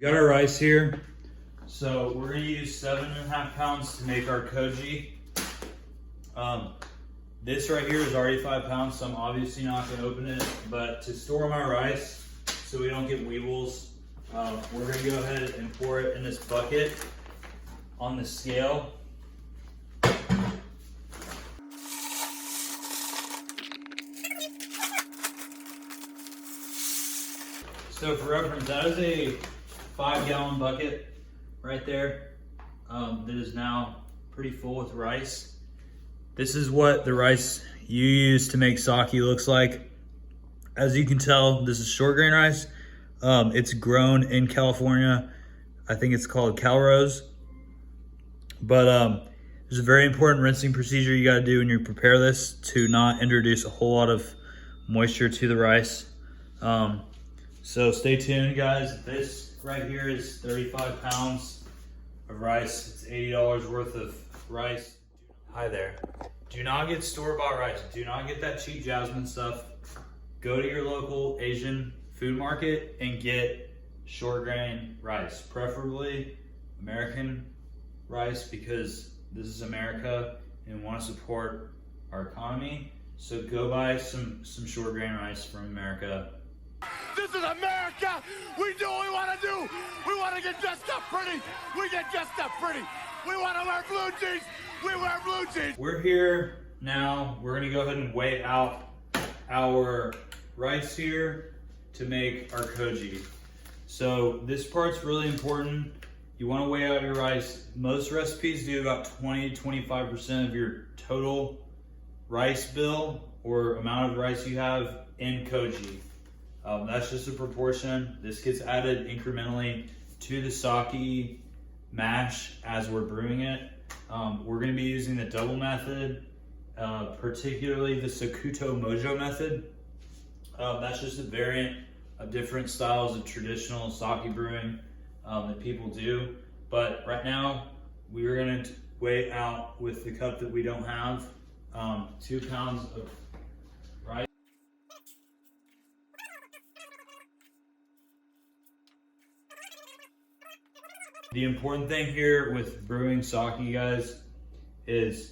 Got our rice here. So we're gonna use 7.5 pounds to make our koji. This right here is already 5 pounds, so I'm obviously not gonna open it, but to store my rice so we don't get weevils, we're gonna go ahead and pour it in this bucket on the scale. So for reference, that is a 5-gallon bucket right there that is now pretty full with rice. This is what the rice you use to make sake looks like. As you can tell, this is short grain rice. It's grown in California. I think it's called Calrose. But there's a very important rinsing procedure you gotta do when you prepare this to not introduce a whole lot of moisture to the rice. So stay tuned, guys. This right here is 35 pounds of rice. It's $80 worth of rice. Hi there. Do not get store-bought rice. Do not get that cheap Jasmine stuff. Go to your local Asian food market and get short grain rice, preferably American rice, because this is America and we want to support our economy. So go buy some short grain rice from America. This is America! We do what we want to do! We want to get dressed up pretty! We get dressed up pretty! We want to wear blue jeans! We wear blue jeans! We're here now. We're going to go ahead and weigh out our rice here to make our koji. So this part's really important. You want to weigh out your rice. Most recipes do about 20-25% of your total rice bill or amount of rice you have in koji. That's just a proportion. This gets added incrementally to the sake mash as we're brewing it. We're going to be using the double method, particularly the Sakuto Mojo method. That's just a variant of different styles of traditional sake brewing that people do. But right now, we are going to weigh out with the cup that we don't have, 2 pounds of rice. The important thing here with brewing sake, guys, is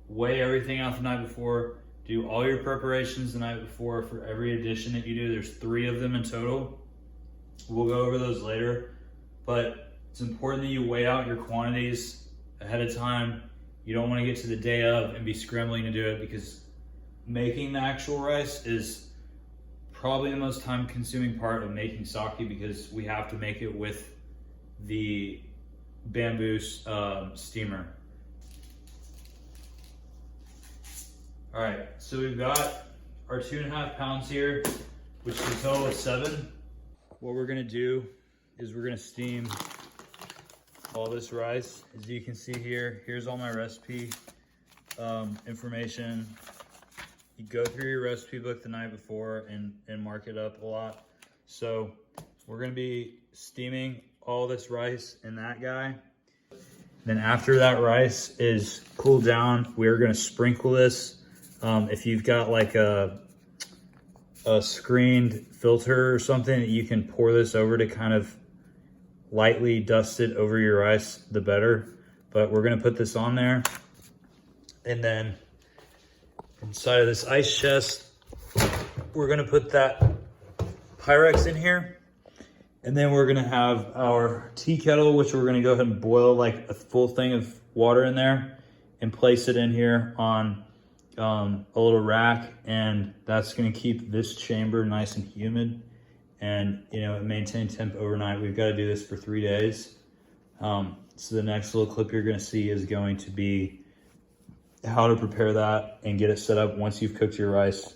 weigh everything out the night before. Do all your preparations the night before for every addition that you do. There's 3 of them in total. We'll go over those later, but it's important that you weigh out your quantities ahead of time. You don't want to get to the day of and be scrambling to do it, because making the actual rice is probably the most time-consuming part of making sake, because we have to make it with the bamboo steamer. All right, so we've got our 2.5 pounds here, which is a total of 7. What we're gonna do is we're gonna steam all this rice. As you can see here, here's all my recipe information. You go through your recipe book the night before and mark it up a lot. So we're gonna be steaming all this rice in that guy. Then after that rice is cooled down, we're gonna sprinkle this. If you've got like a screened filter or something, you can pour this over to kind of lightly dust it over your rice, the better. But we're gonna put this on there. And then inside of this ice chest, we're gonna put that Pyrex in here. And then we're gonna have our tea kettle, which we're gonna go ahead and boil like a full thing of water in there and place it in here on a little rack. And that's gonna keep this chamber nice and humid and, you know, maintain temp overnight. We've got to do this for 3 days. So the next little clip you're gonna see is going to be how to prepare that and get it set up once you've cooked your rice.